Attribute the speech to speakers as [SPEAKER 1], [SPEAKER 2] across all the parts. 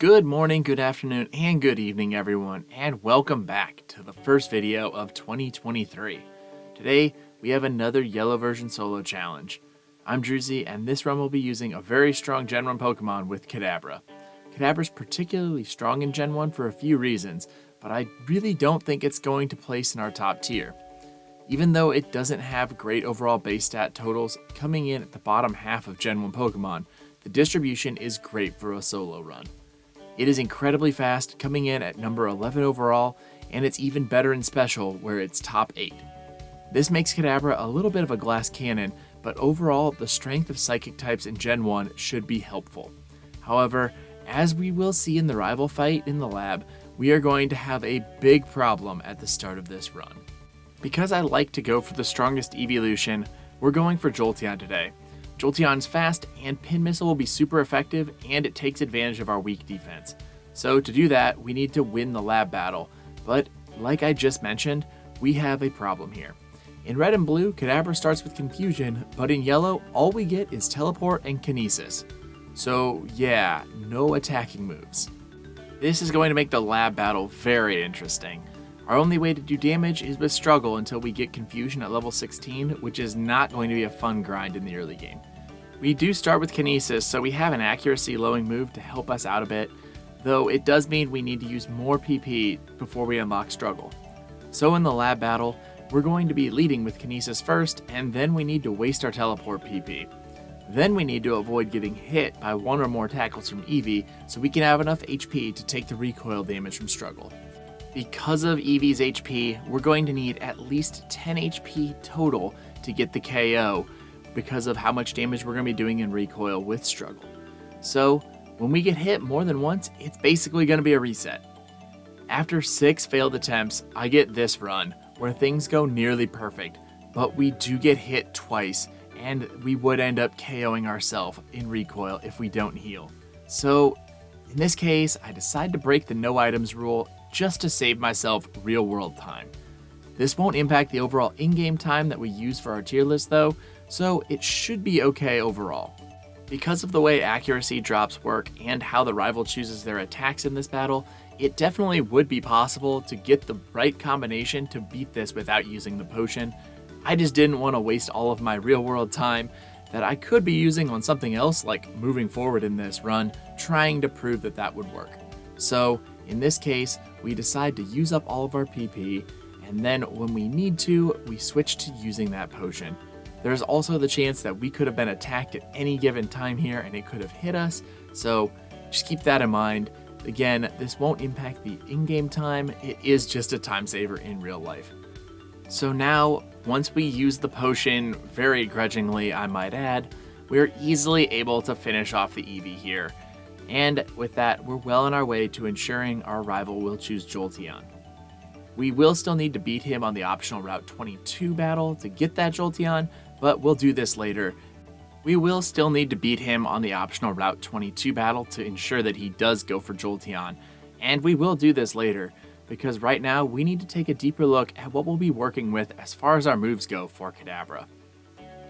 [SPEAKER 1] Good morning, good afternoon, and good evening, everyone, and welcome back to the first video of 2023. Today, we have another Yellow version solo challenge. I'm Droozee, and this run will be using a very strong Gen 1 Pokemon with Kadabra. Kadabra's particularly strong in Gen 1 for a few reasons, but I really don't think it's going to place in our top tier. Even though it doesn't have great overall base stat totals, coming in at the bottom half of Gen 1 Pokemon, the distribution is great for a solo run. It is incredibly fast, coming in at number 11 overall, and it's even better in Special, where it's top 8. This makes Kadabra a little bit of a glass cannon, but overall, the strength of Psychic types in Gen 1 should be helpful. However, as we will see in the rival fight in the lab, we are going to have a big problem at the start of this run. Because I like to go for the strongest Eevee-lution, we're going for Jolteon today. Jolteon's fast, and Pin Missile will be super effective, and it takes advantage of our weak defense. So to do that, we need to win the lab battle, but like I just mentioned, we have a problem here. In red and blue, Kadabra starts with Confusion, but in yellow, all we get is Teleport and Kinesis. So yeah, no attacking moves. This is going to make the lab battle very interesting. Our only way to do damage is with Struggle until we get Confusion at level 16, which is not going to be a fun grind in the early game. We do start with Kinesis, so we have an accuracy lowing move to help us out a bit, though it does mean we need to use more PP before we unlock Struggle. So in the lab battle, we're going to be leading with Kinesis first, and then we need to waste our Teleport PP. Then we need to avoid getting hit by one or more tackles from Eevee, so we can have enough HP to take the recoil damage from Struggle. Because of Eevee's HP, we're going to need at least 10 HP total to get the KO, because of how much damage we're going to be doing in recoil with Struggle. So when we get hit more than once, it's basically going to be a reset. After 6 failed attempts, I get this run, where things go nearly perfect, but we do get hit twice, and we would end up KOing ourselves in recoil if we don't heal. So in this case, I decide to break the no items rule just to save myself real world time. This won't impact the overall in-game time that we use for our tier list though, so it should be okay overall. Because of the way accuracy drops work and how the rival chooses their attacks in this battle, it definitely would be possible to get the right combination to beat this without using the potion. I just didn't want to waste all of my real world time that I could be using on something else like moving forward in this run, trying to prove that that would work. So in this case, we decide to use up all of our PP, and then when we need to, we switch to using that potion. There's also the chance that we could have been attacked at any given time here and it could have hit us, so just keep that in mind. Again, this won't impact the in-game time, it is just a time saver in real life. So now, once we use the potion, very grudgingly I might add, we're easily able to finish off the Eevee here. And with that, we're well on our way to ensuring our rival will choose Jolteon. We will still need to beat him on the optional Route 22 battle to get that Jolteon, but we'll do this later. We will still need to beat him on the optional Route 22 battle to ensure that he does go for Jolteon, and we will do this later, because right now we need to take a deeper look at what we'll be working with as far as our moves go for Kadabra.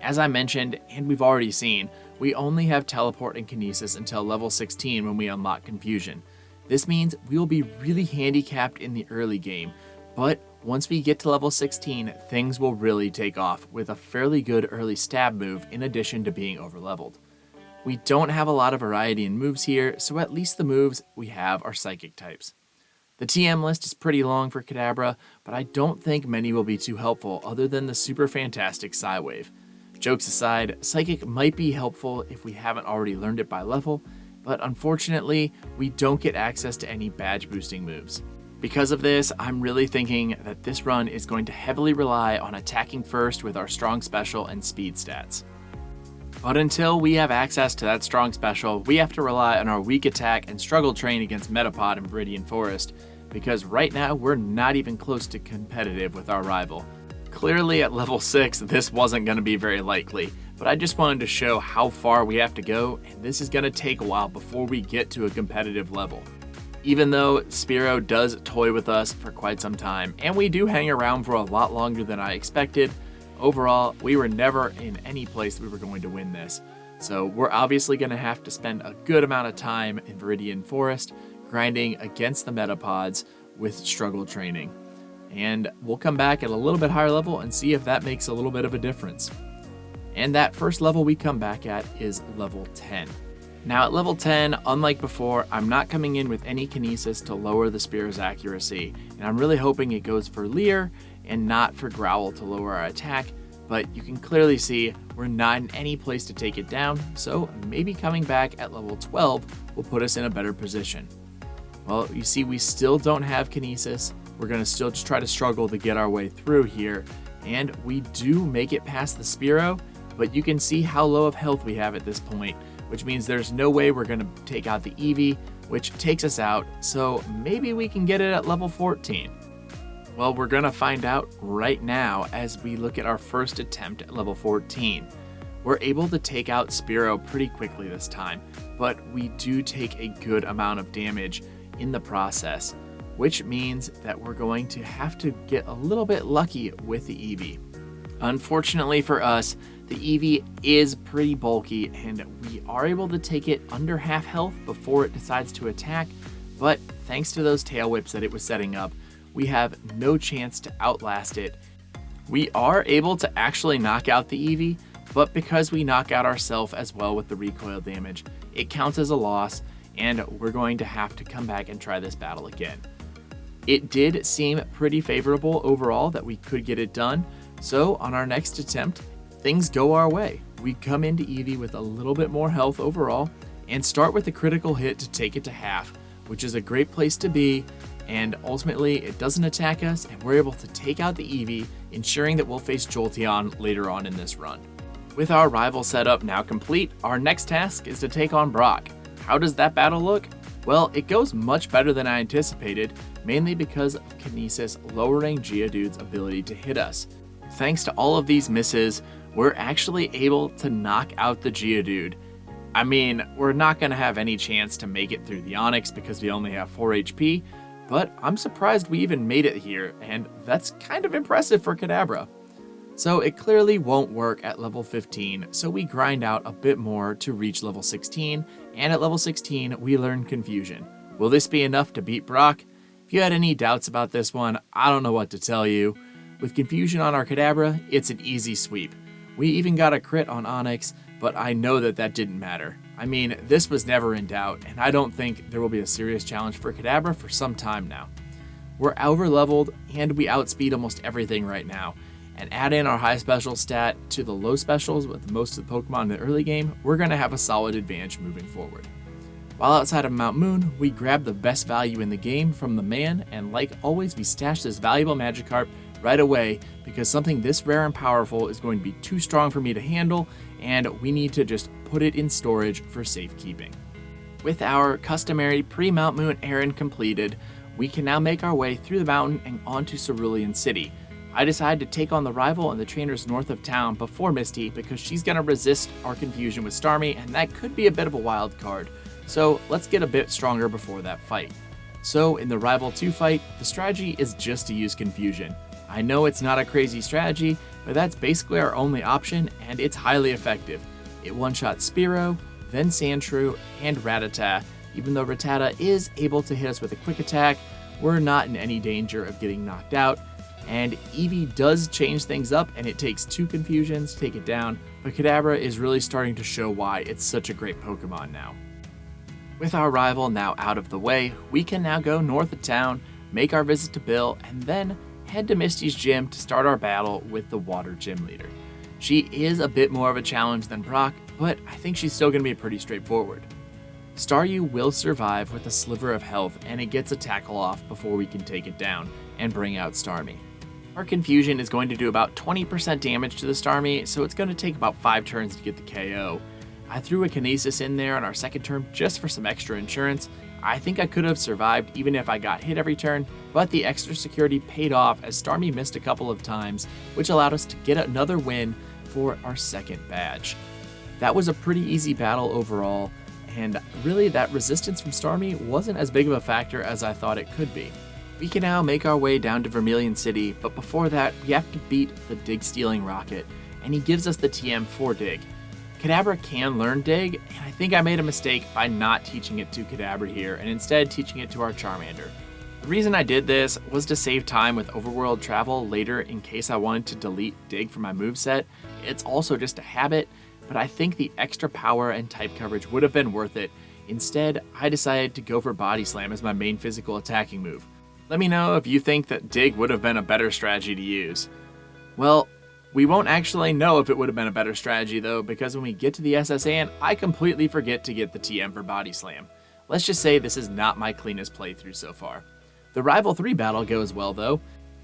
[SPEAKER 1] As I mentioned, and we've already seen, we only have Teleport and Kinesis until level 16 when we unlock Confusion. This means we will be really handicapped in the early game, but once we get to level 16, things will really take off with a fairly good early stab move in addition to being overleveled. We don't have a lot of variety in moves here, so at least the moves we have are Psychic types. The TM list is pretty long for Kadabra, but I don't think many will be too helpful other than the super fantastic Psywave. Jokes aside, Psychic might be helpful if we haven't already learned it by level, but unfortunately, we don't get access to any badge boosting moves. Because of this, I'm really thinking that this run is going to heavily rely on attacking first with our strong special and speed stats. But until we have access to that strong special, we have to rely on our weak attack and struggle train against Metapod and Viridian Forest, because right now we're not even close to competitive with our rival. Clearly at level 6, this wasn't going to be very likely, but I just wanted to show how far we have to go, and this is going to take a while before we get to a competitive level. Even though Spearow does toy with us for quite some time, and we do hang around for a lot longer than I expected, overall, we were never in any place we were going to win this. So we're obviously going to have to spend a good amount of time in Viridian Forest grinding against the Metapods with struggle training. And we'll come back at a little bit higher level and see if that makes a little bit of a difference. And that first level we come back at is level 10. Now at level 10, unlike before, I'm not coming in with any Kinesis to lower the Spear's accuracy, and I'm really hoping it goes for Leer and not for Growl to lower our attack, but you can clearly see we're not in any place to take it down, so maybe coming back at level 12 will put us in a better position. Well, you see we still don't have Kinesis. We're going to still just try to struggle to get our way through here, and we do make it past the Spearow, but you can see how low of health we have at this point, which means there's no way we're going to take out the Eevee, which takes us out, so maybe we can get it at level 14. Well, we're going to find out right now as we look at our first attempt at level 14. We're able to take out Spearow pretty quickly this time, but we do take a good amount of damage in the process, which means that we're going to have to get a little bit lucky with the Eevee. Unfortunately for us, the Eevee is pretty bulky and we are able to take it under half health before it decides to attack, but thanks to those tail whips that it was setting up, we have no chance to outlast it. We are able to actually knock out the Eevee, but because we knock out ourselves as well with the recoil damage, it counts as a loss and we're going to have to come back and try this battle again. It did seem pretty favorable overall that we could get it done, so on our next attempt, things go our way. We come into Eevee with a little bit more health overall and start with a critical hit to take it to half, which is a great place to be, and ultimately it doesn't attack us and we're able to take out the Eevee, ensuring that we'll face Jolteon later on in this run. With our rival setup now complete, our next task is to take on Brock. How does that battle look? Well, it goes much better than I anticipated, mainly because of Kinesis lowering Geodude's ability to hit us. Thanks to all of these misses, we're actually able to knock out the Geodude. I mean, we're not going to have any chance to make it through the Onix because we only have 4 HP, but I'm surprised we even made it here, and that's kind of impressive for Kadabra. So it clearly won't work at level 15, so we grind out a bit more to reach level 16, and at level 16 we learn Confusion. Will this be enough to beat Brock? If you had any doubts about this one, I don't know what to tell you. With Confusion on our Kadabra, it's an easy sweep. We even got a crit on Onix, but I know that didn't matter. I mean, this was never in doubt, and I don't think there will be a serious challenge for Kadabra for some time now. We're over-leveled, and we outspeed almost everything right now, and add in our high special stat to the low specials with most of the Pokemon in the early game, we're going to have a solid advantage moving forward. While outside of Mount Moon, we grab the best value in the game from the man, and like always, we stash this valuable Magikarp right away because something this rare and powerful is going to be too strong for me to handle, and we need to just put it in storage for safekeeping. With our customary pre-Mount Moon errand completed, we can now make our way through the mountain and onto Cerulean City. I decided to take on the rival and the trainers north of town before Misty because she's going to resist our Confusion with Starmie, and that could be a bit of a wild card. So let's get a bit stronger before that fight. So in the Rival 2 fight, the strategy is just to use Confusion. I know it's not a crazy strategy, but that's basically our only option, and it's highly effective. It one-shots Spearow, then Sandshrew, and Rattata. Even though Rattata is able to hit us with a quick attack, we're not in any danger of getting knocked out. And Eevee does change things up, and it takes 2 Confusions to take it down, but Kadabra is really starting to show why it's such a great Pokemon now. With our rival now out of the way, we can now go north of town, make our visit to Bill, and then head to Misty's gym to start our battle with the Water Gym Leader. She is a bit more of a challenge than Brock, but I think she's still going to be pretty straightforward. Staryu will survive with a sliver of health, and it gets a tackle off before we can take it down and bring out Starmie. Our Confusion is going to do about 20% damage to the Starmie, so it's going to take about 5 turns to get the KO. I threw a Kinesis in there on our second turn just for some extra insurance. I think I could have survived even if I got hit every turn, but the extra security paid off as Starmie missed a couple of times, which allowed us to get another win for our second badge. That was a pretty easy battle overall, and really that resistance from Starmie wasn't as big of a factor as I thought it could be. We can now make our way down to Vermilion City, but before that, we have to beat the Dig-stealing Rocket, and he gives us the TM for Dig. Kadabra can learn Dig, and I think I made a mistake by not teaching it to Kadabra here and instead teaching it to our Charmander. The reason I did this was to save time with overworld travel later in case I wanted to delete Dig from my moveset. It's also just a habit, but I think the extra power and type coverage would have been worth it. Instead, I decided to go for Body Slam as my main physical attacking move. Let me know if you think that Dig would have been a better strategy to use. Well, we won't actually know if it would have been a better strategy though, because when we get to the SSN, I completely forget to get the TM for Body Slam. Let's just say this is not my cleanest playthrough so far. The Rival 3 battle goes well though.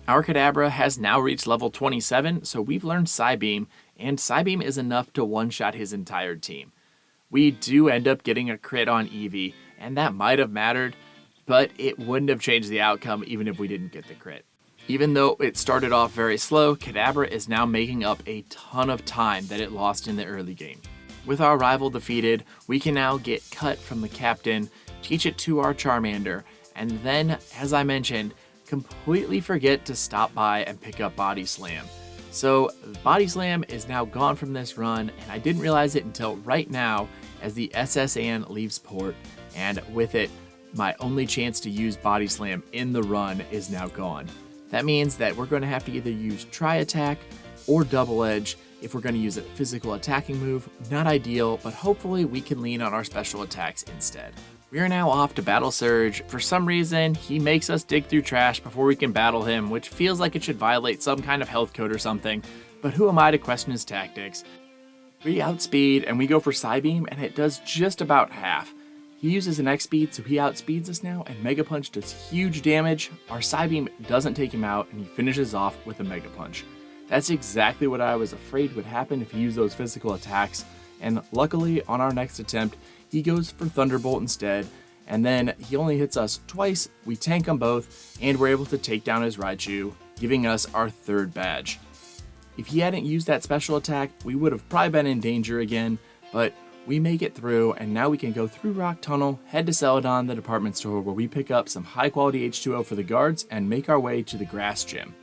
[SPEAKER 1] Our Kadabra has now reached level 27, so we've learned Psybeam, and Psybeam is enough to one-shot his entire team. We do end up getting a crit on Eevee, and that might have mattered, but it wouldn't have changed the outcome even if we didn't get the crit. Even though it started off very slow, Kadabra is now making up a ton of time that it lost in the early game. With our rival defeated, we can now get cut from the captain, teach it to our Charmander, and then, as I mentioned, completely forget to stop by and pick up Body Slam. So Body Slam is now gone from this run, and I didn't realize it until right now as the SSN leaves port, and with it, my only chance to use Body Slam in the run is now gone. That means that we're going to have to either use Tri-Attack or Double Edge if we're going to use a physical attacking move. Not ideal, but hopefully we can lean on our special attacks instead. We are now off to battle Surge. For some reason, he makes us dig through trash before we can battle him, which feels like it should violate some kind of health code or something, but who am I to question his tactics? We outspeed and we go for Psybeam, and it does just about half. He uses an X-Speed, so he outspeeds us now, and Mega Punch does huge damage. Our Psybeam doesn't take him out, and he finishes off with a Mega Punch. That's exactly what I was afraid would happen if he used those physical attacks, and luckily, on our next attempt, he goes for Thunderbolt instead, and then he only hits us twice, we tank them both, and we're able to take down his Raichu, giving us our third badge. If he hadn't used that special attack, we would have probably been in danger again, but we make it through, and now we can go through Rock Tunnel, head to Celadon, the department store, where we pick up some high-quality H2O for the guards, and make our way to the Grass Gym.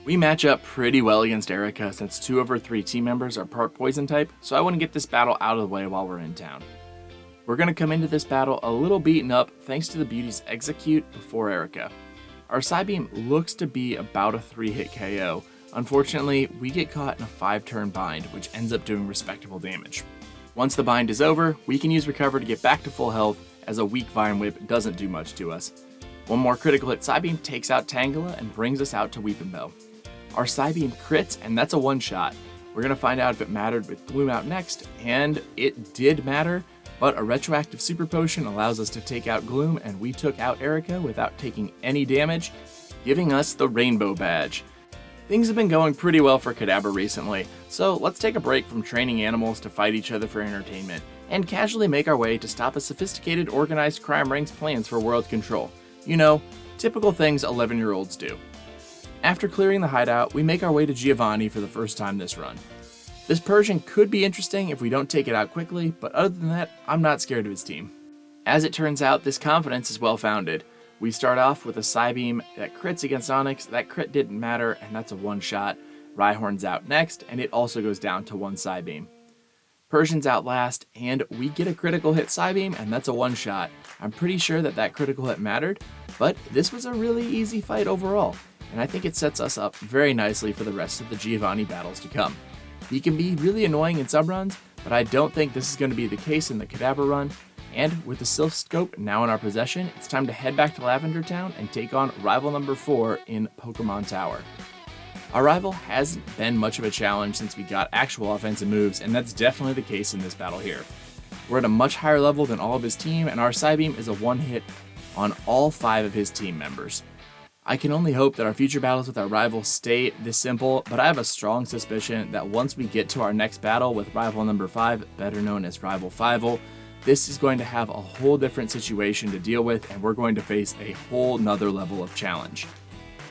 [SPEAKER 1] We match up pretty well against Erica since 2 of her 3 team members are part Poison type, so I want to get this battle out of the way while we're in town. We're going to come into this battle a little beaten up thanks to the beauty's Execute before Erica. Our Psybeam looks to be about a 3-hit KO. Unfortunately, we get caught in a 5-turn bind, which ends up doing respectable damage. Once the bind is over, we can use Recover to get back to full health, as a weak Vine Whip doesn't do much to us. One more critical hit Psybeam takes out Tangela and brings us out to Weepinbell. Our Psybeam crits, and that's a one-shot. We're going to find out if it mattered with Gloom out next, and it did matter, but a retroactive Super Potion allows us to take out Gloom, and we took out Erica without taking any damage, giving us the Rainbow Badge. Things have been going pretty well for Kadabra recently, so let's take a break from training animals to fight each other for entertainment, and casually make our way to stop a sophisticated organized crime ring's plans for world control. You know, typical things 11-year-olds do. After clearing the hideout, we make our way to Giovanni for the first time this run. This Persian could be interesting if we don't take it out quickly, but other than that, I'm not scared of his team. As it turns out, this confidence is well founded. We start off with a Psybeam that crits against Onix. That crit didn't matter, and that's a one-shot. Rhyhorn's out next, and it also goes down to 1 Psybeam. Persian's out last, and we get a critical hit Psybeam, and that's a one-shot. I'm pretty sure that critical hit mattered, but this was a really easy fight overall, and I think it sets us up very nicely for the rest of the Giovanni battles to come. He can be really annoying in some runs, but I don't think this is going to be the case in the Kadabra run. And with the Sylph Scope now in our possession, it's time to head back to Lavender Town and take on rival number 4 in Pokemon Tower. Our rival hasn't been much of a challenge since we got actual offensive moves, and that's definitely the case in this battle here. We're at a much higher level than all of his team, and our Psybeam is a one-hit on all 5 of his team members. I can only hope that our future battles with our rival stay this simple, but I have a strong suspicion that once we get to our next battle with rival number 5, better known as Rival Fivel, this is going to have a whole different situation to deal with, and we're going to face a whole nother level of challenge.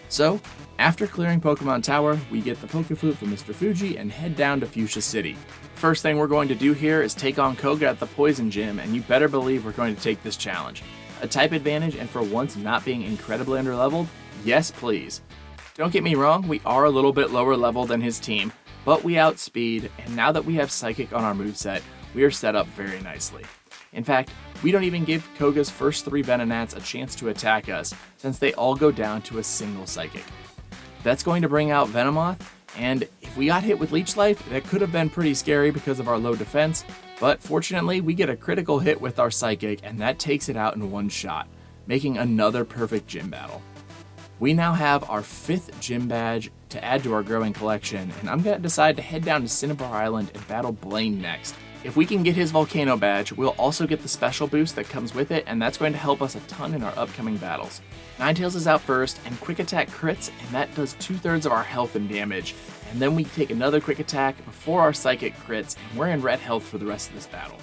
[SPEAKER 1] So, after clearing Pokemon Tower, we get the Pokeflute from Mr. Fuji and head down to Fuchsia City. First thing we're going to do here is take on Koga at the Poison Gym, and you better believe we're going to take this challenge. A type advantage, and for once not being incredibly underleveled? Yes, please. Don't get me wrong, we are a little bit lower level than his team, but we outspeed, and now that we have Psychic on our moveset, we are set up very nicely. In fact, we don't even give Koga's first 3 Venonats a chance to attack us, since they all go down to a single Psychic. That's going to bring out Venomoth, and if we got hit with Leech Life, that could have been pretty scary because of our low defense, but fortunately we get a critical hit with our Psychic, and that takes it out in one shot, making another perfect gym battle. We now have our 5th gym badge to add to our growing collection, and I'm going to decide to head down to Cinnabar Island and battle Blaine next. If we can get his Volcano badge, we'll also get the special boost that comes with it, and that's going to help us a ton in our upcoming battles. Ninetales is out first, and Quick Attack crits, and that does 2/3 of our health and damage. And then we take another Quick Attack before our Psychic crits, and we're in red health for the rest of this battle.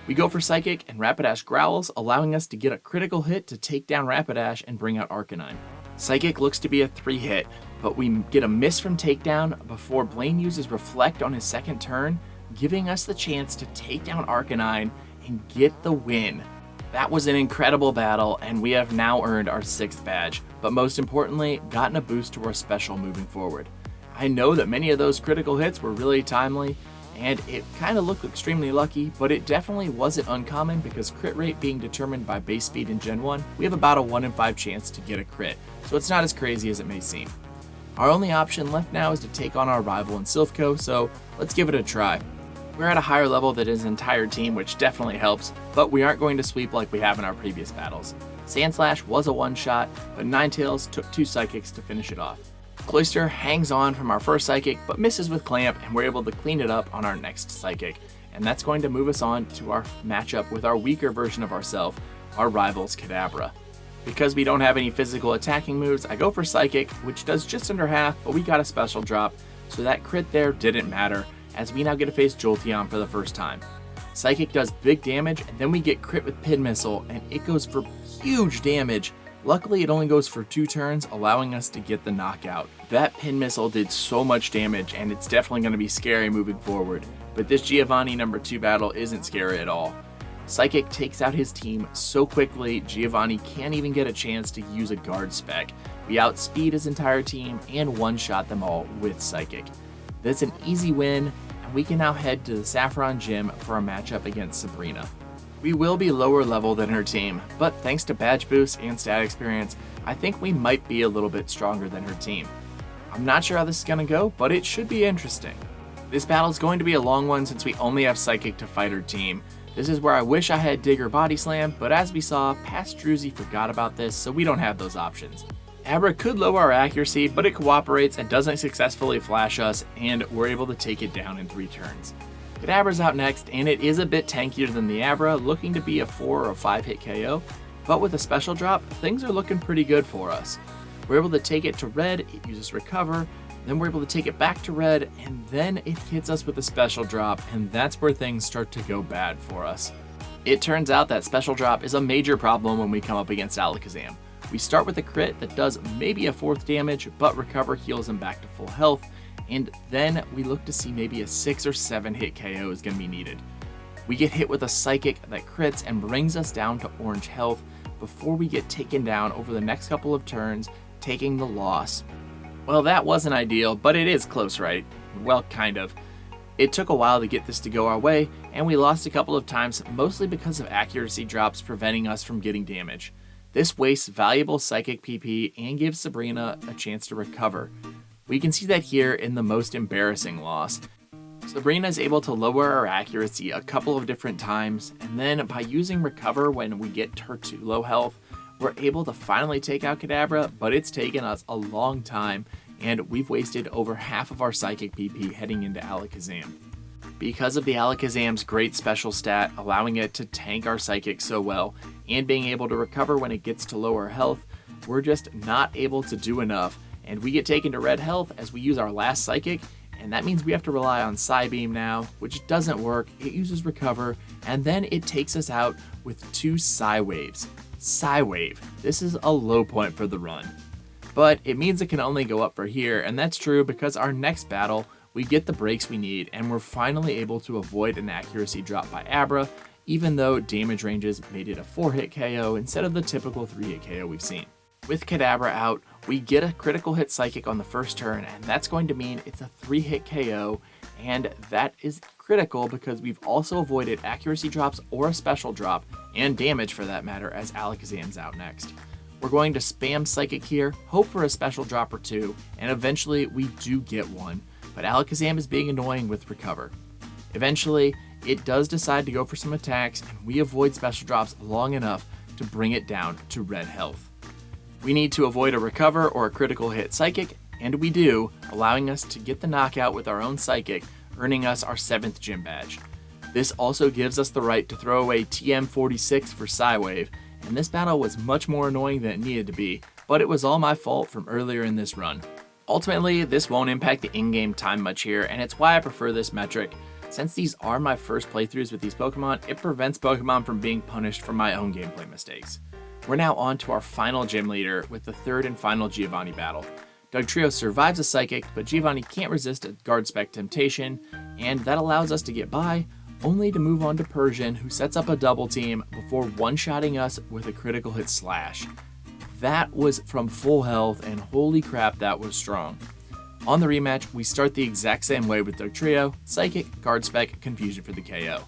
[SPEAKER 1] We go for Psychic, and Rapidash growls, allowing us to get a critical hit to take down Rapidash and bring out Arcanine. Psychic looks to be a 3-hit, but we get a miss from Takedown before Blaine uses Reflect on his second turn, giving us the chance to take down Arcanine and get the win. That was an incredible battle, and we have now earned our 6th badge, but most importantly, gotten a boost to our special moving forward. I know that many of those critical hits were really timely, and it kind of looked extremely lucky, but it definitely wasn't uncommon because crit rate being determined by base speed in Gen 1, we have about a 1 in 5 chance to get a crit, so it's not as crazy as it may seem. Our only option left now is to take on our rival in Silphco, so let's give it a try. We're at a higher level than his entire team, which definitely helps, but we aren't going to sweep like we have in our previous battles. Sandslash was a one-shot, but Ninetales took 2 Psychics to finish it off. Cloyster hangs on from our first Psychic, but misses with Clamp, and we're able to clean it up on our next Psychic. And that's going to move us on to our matchup with our weaker version of ourselves, our rival's Kadabra. Because we don't have any physical attacking moves, I go for Psychic, which does just under half, but we got a special drop, so that crit there didn't matter, as we now get to face Jolteon for the first time. Psychic does big damage, and then we get crit with Pin Missile, and it goes for huge damage. Luckily, it only goes for 2 turns, allowing us to get the knockout. That Pin Missile did so much damage, and it's definitely going to be scary moving forward. But this Giovanni number 2 battle isn't scary at all. Psychic takes out his team so quickly, Giovanni can't even get a chance to use a guard spec. We outspeed his entire team and one-shot them all with Psychic. That's an easy win, and we can now head to the Saffron Gym for a matchup against Sabrina. We will be lower level than her team, but thanks to badge boosts and stat experience, I think we might be a little bit stronger than her team. I'm not sure how this is going to go, but it should be interesting. This battle is going to be a long one since we only have Psychic to fight her team. This is where I wish I had Digger Body Slam, but as we saw, past Droozee forgot about this, so we don't have those options. Abra could lower our accuracy, but it cooperates and doesn't successfully flash us, and we're able to take it down in 3 turns. Kadabra's out next, and it is a bit tankier than the Abra, looking to be a 4 or 5 hit KO, but with a special drop, things are looking pretty good for us. We're able to take it to red, it uses Recover, then we're able to take it back to red, and then it hits us with a special drop, and that's where things start to go bad for us. It turns out that special drop is a major problem when we come up against Alakazam. We start with a crit that does maybe a 4th damage, but Recover heals him back to full health, and then we look to see maybe a 6 or 7 hit KO is going to be needed. We get hit with a Psychic that crits and brings us down to orange health before we get taken down over the next couple of turns, taking the loss. Well, that wasn't ideal, but it is close, right? Well, kind of. It took a while to get this to go our way, and we lost a couple of times, mostly because of accuracy drops preventing us from getting damage. This wastes valuable Psychic PP and gives Sabrina a chance to recover. We can see that here in the most embarrassing loss. Sabrina is able to lower our accuracy a couple of different times, and then by using Recover when we get her to low health, we're able to finally take out Kadabra, but it's taken us a long time, and we've wasted over half of our Psychic PP heading into Alakazam. Because of the Alakazam's great special stat, allowing it to tank our Psychic so well, and being able to recover when it gets to lower health, we're just not able to do enough, and we get taken to red health as we use our last Psychic, and that means we have to rely on Psybeam now, which doesn't work. It uses Recover, and then it takes us out with 2 Psywaves. Psywave. This is a low point for the run. But it means it can only go up for here, and that's true because our next battle, we get the breaks we need, and we're finally able to avoid an accuracy drop by Abra, even though damage ranges made it a 4-hit KO instead of the typical 3-hit KO we've seen. With Kadabra out, we get a critical hit Psychic on the first turn, and that's going to mean it's a 3-hit KO, and that is critical because we've also avoided accuracy drops or a special drop, and damage for that matter, as Alakazam's out next. We're going to spam Psychic here, hope for a special drop or two, and eventually we do get one, but Alakazam is being annoying with Recover. Eventually, it does decide to go for some attacks, and we avoid special drops long enough to bring it down to red health. We need to avoid a Recover or a critical hit Psychic, and we do, allowing us to get the knockout with our own Psychic, earning us our 7th gym badge. This also gives us the right to throw away TM46 for Psywave, and this battle was much more annoying than it needed to be, but it was all my fault from earlier in this run. Ultimately, this won't impact the in-game time much here, and it's why I prefer this metric. Since these are my first playthroughs with these Pokemon, it prevents Pokemon from being punished for my own gameplay mistakes. We're now on to our final gym leader with the third and final Giovanni battle. Dugtrio survives a Psychic, but Giovanni can't resist a Guard Spec temptation, and that allows us to get by, only to move on to Persian, who sets up a double team before one-shotting us with a critical hit Slash. That was from full health, and holy crap, that was strong. On the rematch, we start the exact same way with Dugtrio, Psychic, Guard Spec, Confusion for the KO.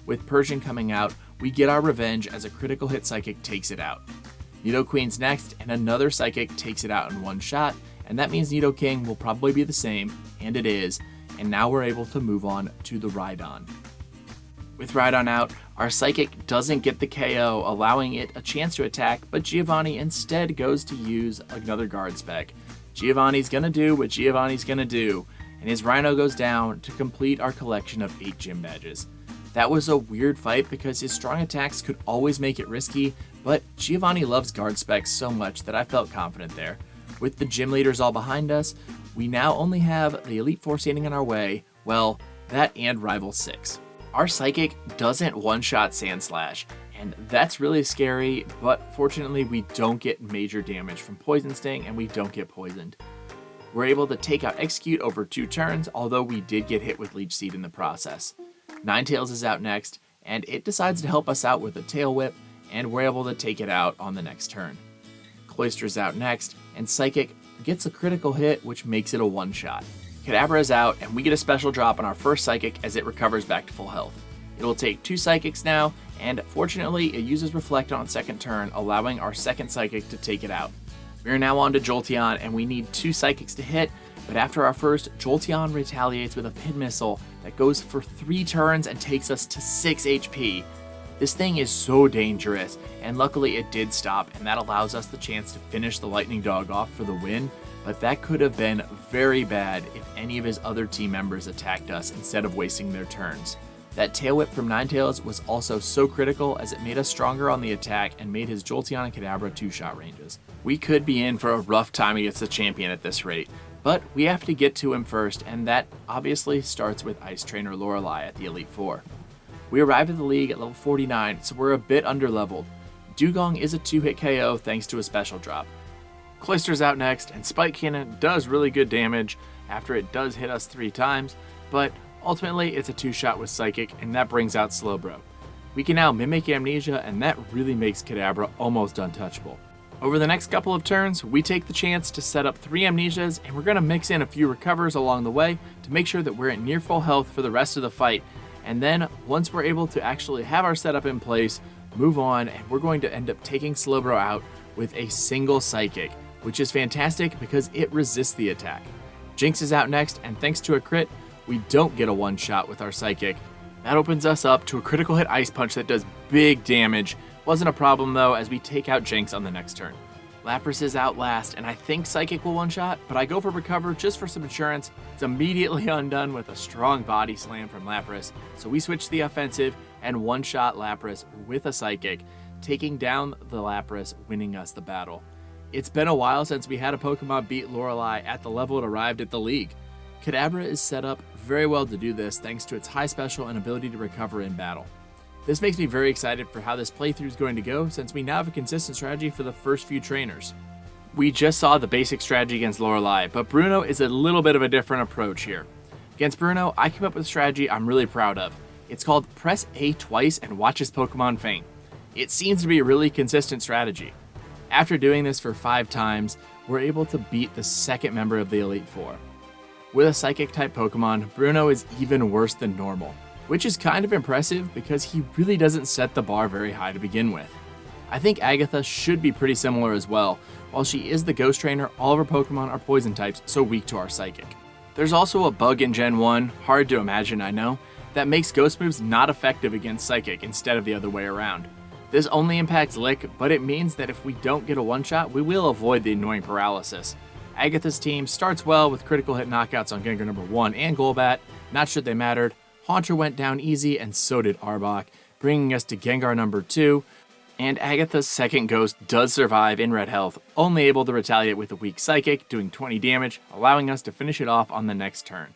[SPEAKER 1] With Persian coming out, we get our revenge as a critical hit Psychic takes it out. Nidoqueen's next, and another Psychic takes it out in one shot, and that means Nidoking will probably be the same, and it is, and now we're able to move on to the Rhydon. With Rhydon out, our Psychic doesn't get the KO, allowing it a chance to attack, but Giovanni instead goes to use another Guard Spec. Giovanni's gonna do what Giovanni's gonna do, and his Rhino goes down to complete our collection of 8 gym badges. That was a weird fight because his strong attacks could always make it risky, but Giovanni loves Guard Specs so much that I felt confident there. With the gym leaders all behind us, we now only have the Elite Four standing in our way, well, that and Rival 6. Our Psychic doesn't one-shot Sandslash, and that's really scary, but fortunately we don't get major damage from Poison Sting and we don't get poisoned. We're able to take out Execute over 2 turns, although we did get hit with Leech Seed in the process. Ninetales is out next, and it decides to help us out with a Tail Whip, and we're able to take it out on the next turn. Cloyster's out next, and Psychic gets a critical hit, which makes it a one-shot. Kadabra is out, and we get a special drop on our first Psychic as it recovers back to full health. It will take 2 Psychics now, and fortunately it uses Reflect on second turn, allowing our second Psychic to take it out. We are now on to Jolteon, and we need 2 Psychics to hit, but after our first, Jolteon retaliates with a Pin Missile that goes for 3 turns and takes us to 6 HP. This thing is so dangerous, and luckily it did stop, and that allows us the chance to finish the Lightning Dog off for the win, but that could have been very bad if any of his other team members attacked us instead of wasting their turns. That Tail Whip from Ninetales was also so critical as it made us stronger on the attack and made his Jolteon and Kadabra 2-shot ranges. We could be in for a rough time against the champion at this rate, but we have to get to him first, and that obviously starts with Ice Trainer Lorelei at the Elite Four. We arrived at the league at level 49, so we're a bit underleveled. Dugong is a 2-hit KO thanks to a special drop. Cloyster's out next, and Spike Cannon does really good damage after it does hit us 3 times, but ultimately it's a 2-shot with Psychic, and that brings out Slowbro. We can now Mimic Amnesia, and that really makes Kadabra almost untouchable. Over the next couple of turns, we take the chance to set up 3 Amnesias, and we're going to mix in a few Recovers along the way to make sure that we're at near full health for the rest of the fight. And then, once we're able to actually have our setup in place, move on, and we're going to end up taking Slowbro out with a single Psychic, which is fantastic because it resists the attack. Jinx is out next, and thanks to a crit, we don't get a one-shot with our Psychic. That opens us up to a critical hit Ice Punch that does big damage. Wasn't a problem though, as we take out Jinx on the next turn. Lapras is out last, and I think Psychic will one-shot, but I go for Recover just for some insurance. It's immediately undone with a strong Body Slam from Lapras, so we switch to the offensive and one-shot Lapras with a Psychic, taking down the Lapras, winning us the battle. It's been a while since we had a Pokemon beat Lorelei at the level it arrived at the league. Kadabra is set up very well to do this thanks to its high special and ability to recover in battle. This makes me very excited for how this playthrough is going to go since we now have a consistent strategy for the first few trainers. We just saw the basic strategy against Lorelei, but Bruno is a little bit of a different approach here. Against Bruno, I came up with a strategy I'm really proud of. It's called press A twice and watch his Pokemon faint. It seems to be a really consistent strategy. After doing this for 5 times, we're able to beat the second member of the Elite Four. With a Psychic-type Pokemon, Bruno is even worse than normal, which is kind of impressive because he really doesn't set the bar very high to begin with. I think Agatha should be pretty similar as well. While she is the Ghost Trainer, all of her Pokemon are Poison types, so weak to our Psychic. There's also a bug in Gen 1, hard to imagine I know, that makes Ghost moves not effective against Psychic instead of the other way around. This only impacts Lick, but it means that if we don't get a one-shot, we will avoid the annoying paralysis. Agatha's team starts well with critical hit knockouts on Gengar number 1 and Golbat. Not sure they mattered. Haunter went down easy and so did Arbok, bringing us to Gengar number 2. And Agatha's second Ghost does survive in red health, only able to retaliate with a weak Psychic, doing 20 damage, allowing us to finish it off on the next turn.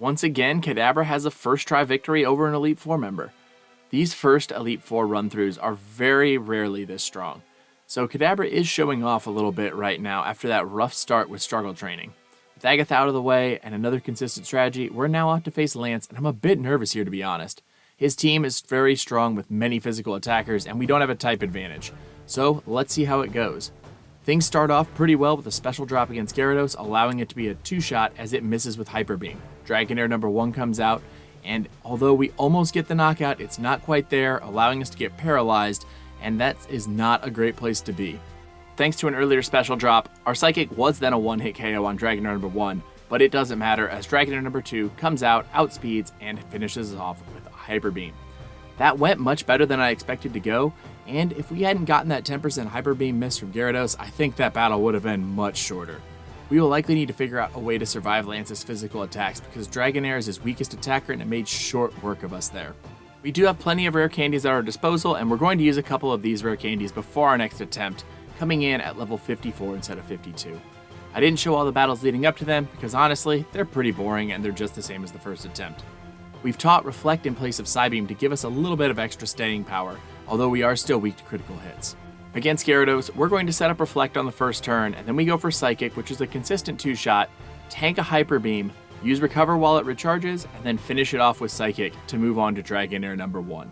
[SPEAKER 1] Once again, Kadabra has a first try victory over an Elite Four member. These first Elite Four run-throughs are very rarely this strong. So Kadabra is showing off a little bit right now after that rough start with struggle training. With Agatha out of the way and another consistent strategy, we're now off to face Lance, and I'm a bit nervous here to be honest. His team is very strong with many physical attackers, and we don't have a type advantage. So let's see how it goes. Things start off pretty well with a special drop against Gyarados, allowing it to be a 2-shot as it misses with Hyper Beam. Dragonair number 1 comes out, and although we almost get the knockout, it's not quite there, allowing us to get paralyzed, and that is not a great place to be. Thanks to an earlier special drop, our Psychic was then a one-hit KO on Dragonair number 1, but it doesn't matter as Dragonair number 2 comes out, outspeeds, and finishes us off with a Hyper Beam. That went much better than I expected to go, and if we hadn't gotten that 10% Hyper Beam miss from Gyarados, I think that battle would have been much shorter. We will likely need to figure out a way to survive Lance's physical attacks because Dragonair is his weakest attacker and it made short work of us there. We do have plenty of rare candies at our disposal, and we're going to use a couple of these rare candies before our next attempt, coming in at level 54 instead of 52. I didn't show all the battles leading up to them because honestly, they're pretty boring and they're just the same as the first attempt. We've taught Reflect in place of Psybeam to give us a little bit of extra staying power, although we are still weak to critical hits. Against Gyarados, we're going to set up Reflect on the first turn, and then we go for Psychic, which is a consistent 2-shot, tank a Hyper Beam, use Recover while it recharges, and then finish it off with Psychic to move on to Dragonair number 1.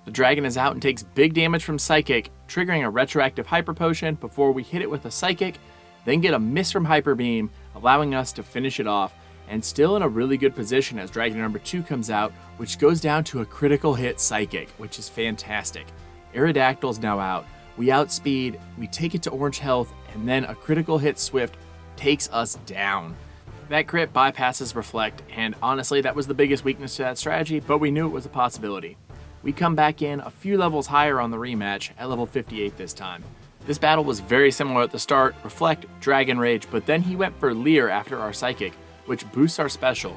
[SPEAKER 1] The Dragon is out and takes big damage from Psychic, triggering a retroactive Hyper Potion before we hit it with a Psychic, then get a miss from Hyper Beam, allowing us to finish it off, and still in a really good position as Dragonair number 2 comes out, which goes down to a critical hit Psychic, which is fantastic. Aerodactyl's now out, we outspeed, we take it to orange health, and then a critical hit Swift takes us down. That crit bypasses Reflect, and honestly that was the biggest weakness to that strategy, but we knew it was a possibility. We come back in a few levels higher on the rematch, at level 58 this time. This battle was very similar at the start, Reflect, Dragon Rage, but then he went for Leer after our Psychic, which boosts our special,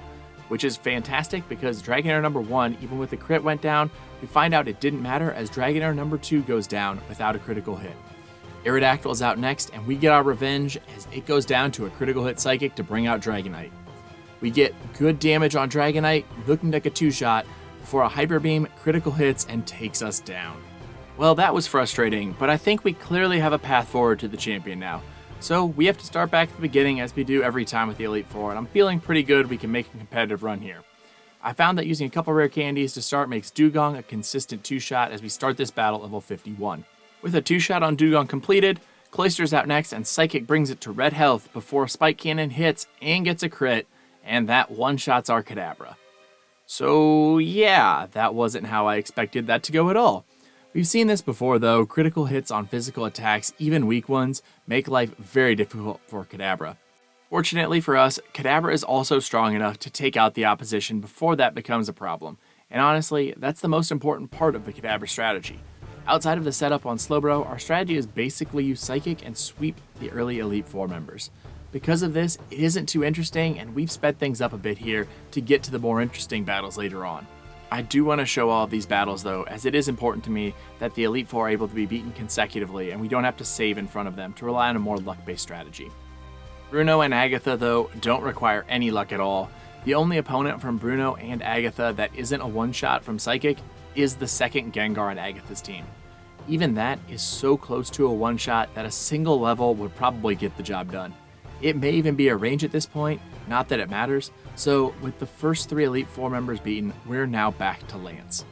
[SPEAKER 1] which is fantastic because Dragonair number 1, even with the crit went down, we find out it didn't matter as Dragonair number 2 goes down without a critical hit. Aerodactyl is out next, and we get our revenge as it goes down to a critical hit Psychic to bring out Dragonite. We get good damage on Dragonite, looking like a 2-shot, before a Hyper Beam critical hits and takes us down. Well, that was frustrating, but I think we clearly have a path forward to the champion now. So we have to start back at the beginning as we do every time with the Elite Four, and I'm feeling pretty good we can make a competitive run here. I found that using a couple rare candies to start makes Dugong a consistent 2-shot as we start this battle at level 51. With a 2-shot on Dugong completed, Cloyster's out next and Psychic brings it to red health before Spike Cannon hits and gets a crit, and that one-shots our Kadabra. So yeah, that wasn't how I expected that to go at all. We've seen this before though, critical hits on physical attacks, even weak ones, make life very difficult for Kadabra. Fortunately for us, Kadabra is also strong enough to take out the opposition before that becomes a problem, and honestly, that's the most important part of the Kadabra strategy. Outside of the setup on Slowbro, our strategy is basically use Psychic and sweep the early Elite Four members. Because of this, it isn't too interesting, and we've sped things up a bit here to get to the more interesting battles later on. I do want to show all of these battles though, as it is important to me that the Elite Four are able to be beaten consecutively and we don't have to save in front of them to rely on a more luck-based strategy. Bruno and Agatha though don't require any luck at all. The only opponent from Bruno and Agatha that isn't a one-shot from Psychic is the second Gengar on Agatha's team. Even that is so close to a one-shot that a single level would probably get the job done. It may even be a range at this point, not that it matters, so with the first 3 Elite Four members beaten, we're now back to Lance.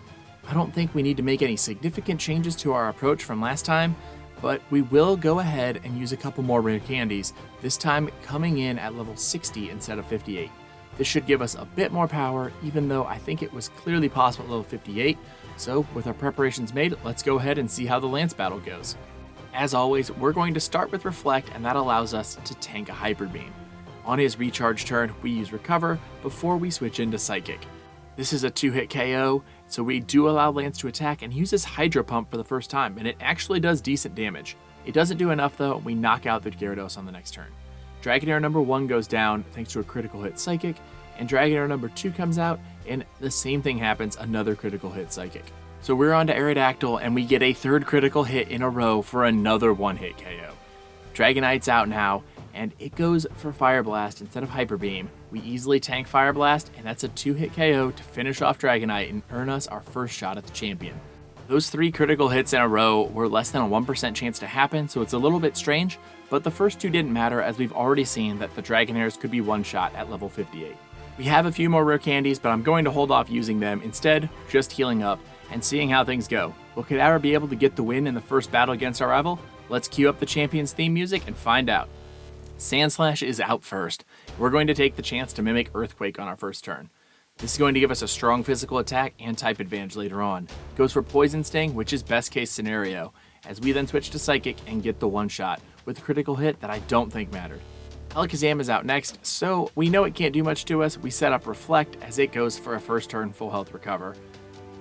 [SPEAKER 1] I don't think we need to make any significant changes to our approach from last time, but we will go ahead and use a couple more rare candies, this time coming in at level 60 instead of 58. This should give us a bit more power, even though I think it was clearly possible at level 58. So with our preparations made, let's go ahead and see how the Lance battle goes. As always, we're going to start with Reflect, and that allows us to tank a Hyper Beam. On his recharge turn, we use Recover before we switch into Psychic. This is a 2-hit KO, so we do allow Lance to attack and uses Hydro Pump for the first time, and it actually does decent damage. It doesn't do enough though, we knock out the Gyarados on the next turn. Dragonair number 1 goes down thanks to a critical hit Psychic, and Dragonair number 2 comes out, and the same thing happens, another critical hit Psychic. So we're on to Aerodactyl, and we get a third critical hit in a row for another 1-hit KO. Dragonite's out now, and it goes for Fire Blast instead of Hyper Beam. We easily tank Fire Blast, and that's a 2-hit KO to finish off Dragonite and earn us our first shot at the champion. Those 3 critical hits in a row were less than a 1% chance to happen, so it's a little bit strange, but the first 2 didn't matter as we've already seen that the Dragonairs could be one-shot at level 58. We have a few more rare candies, but I'm going to hold off using them, instead just healing up and seeing how things go. Will Kadabra be able to get the win in the first battle against our rival? Let's cue up the champion's theme music and find out. Sandslash is out first. We're going to take the chance to mimic Earthquake on our first turn. This is going to give us a strong physical attack and type advantage later on. It goes for Poison Sting, which is best case scenario, as we then switch to Psychic and get the one shot with a critical hit that I don't think mattered. Alakazam is out next, so we know it can't do much to us. We set up Reflect as it goes for a first turn full health recover.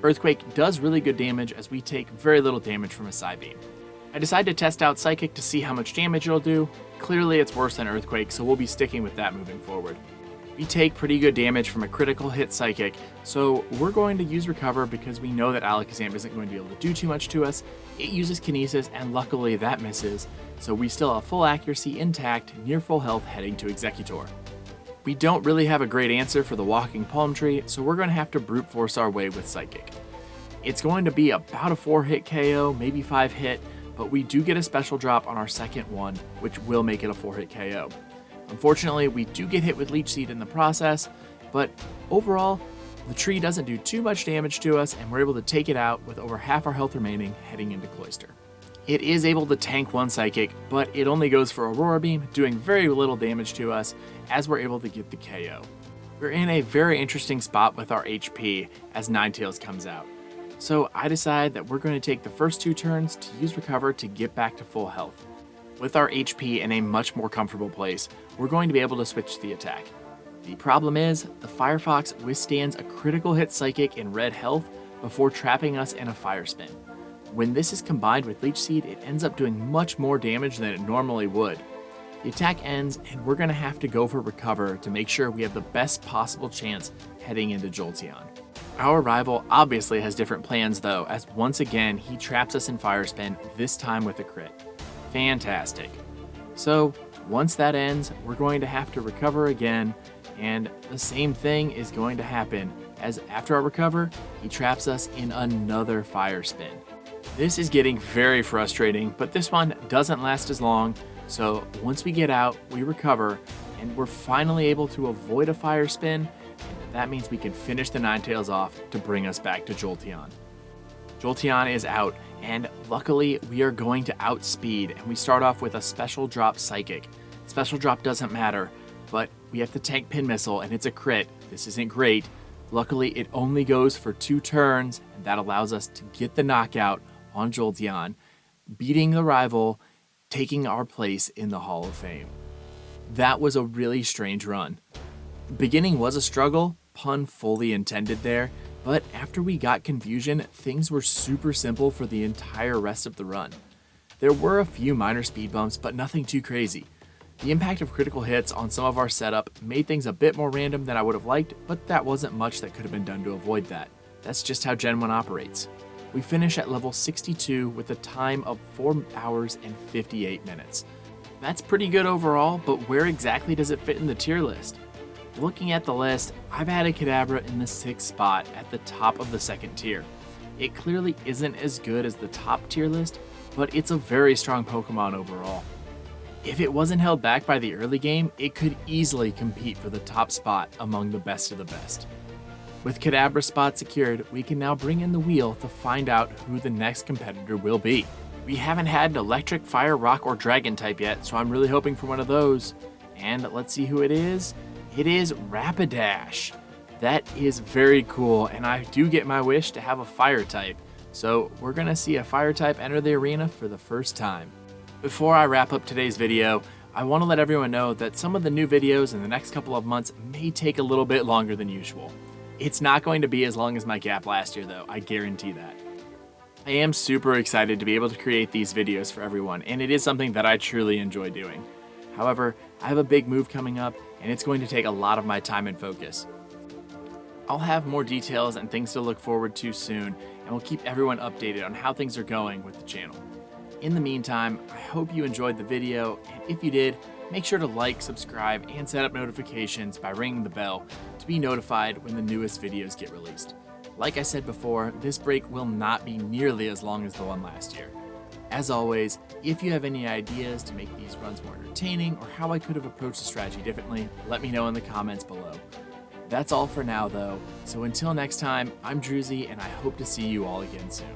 [SPEAKER 1] Earthquake does really good damage as we take very little damage from a Psybeam. I decide to test out Psychic to see how much damage it'll do. Clearly it's worse than Earthquake, so we'll be sticking with that moving forward. We take pretty good damage from a critical hit Psychic, so we're going to use Recover because we know that Alakazam isn't going to be able to do too much to us. It uses Kinesis, and luckily that misses, so we still have full accuracy intact, near full health heading to Exeggutor. We don't really have a great answer for the Walking Palm Tree, so we're going to have to brute force our way with Psychic. It's going to be about a 4-hit KO, maybe 5-hit, but we do get a special drop on our second one, which will make it a 4-hit KO. Unfortunately, we do get hit with Leech Seed in the process, but overall, the tree doesn't do too much damage to us, and we're able to take it out with over half our health remaining heading into Cloyster. It is able to tank one Psychic, but it only goes for Aurora Beam, doing very little damage to us as we're able to get the KO. We're in a very interesting spot with our HP as Ninetales comes out. So I decide that we're going to take the first 2 turns to use Recover to get back to full health. With our HP in a much more comfortable place, we're going to be able to switch to the attack. The problem is, the Firefox withstands a critical hit Psychic in red health before trapping us in a Fire Spin. When this is combined with Leech Seed, it ends up doing much more damage than it normally would. The attack ends, and we're going to have to go for Recover to make sure we have the best possible chance heading into Jolteon. Our rival obviously has different plans though, as once again he traps us in Fire Spin, this time with a crit. Fantastic. So once that ends, we're going to have to recover again, and the same thing is going to happen, as after our recover, he traps us in another Fire Spin. This is getting very frustrating, but this one doesn't last as long, so once we get out, we recover, and we're finally able to avoid a Fire Spin, and that means we can finish the Ninetales off to bring us back to Jolteon. Jolteon is out, and luckily we are going to outspeed, and we start off with a Special Drop Psychic. Special Drop doesn't matter, but we have to tank Pin Missile, and it's a crit. This isn't great. Luckily, it only goes for 2 turns, and that allows us to get the knockout on Jolteon, beating the rival, taking our place in the Hall of Fame. That was a really strange run. The beginning was a struggle, pun fully intended there, but after we got Confusion, things were super simple for the entire rest of the run. There were a few minor speed bumps, but nothing too crazy. The impact of critical hits on some of our setup made things a bit more random than I would have liked, but that wasn't much that could have been done to avoid that. That's just how Gen 1 operates. We finish at level 62 with a time of 4 hours and 58 minutes. That's pretty good overall, but where exactly does it fit in the tier list? Looking at the list, I've added Kadabra in the 6th spot at the top of the 2nd tier. It clearly isn't as good as the top tier list, but it's a very strong Pokemon overall. If it wasn't held back by the early game, it could easily compete for the top spot among the best of the best. With Kadabra spot secured, we can now bring in the wheel to find out who the next competitor will be. We haven't had an electric, fire, rock, or dragon type yet, so I'm really hoping for one of those. And let's see who it is. It is Rapidash. That is very cool, and I do get my wish to have a fire type. So we're gonna see a fire type enter the arena for the first time. Before I wrap up today's video, I want to let everyone know that some of the new videos in the next couple of months may take a little bit longer than usual. It's not going to be as long as my gap last year though, I guarantee that. I am super excited to be able to create these videos for everyone, and it is something that I truly enjoy doing. However, I have a big move coming up, and it's going to take a lot of my time and focus. I'll have more details and things to look forward to soon, and we'll keep everyone updated on how things are going with the channel. In the meantime, I hope you enjoyed the video, and if you did, make sure to like, subscribe, and set up notifications by ringing the bell to be notified when the newest videos get released. Like I said before, this break will not be nearly as long as the one last year. As always, if you have any ideas to make these runs more entertaining or how I could have approached the strategy differently, let me know in the comments below. That's all for now though, so until next time, I'm Droozee and I hope to see you all again soon.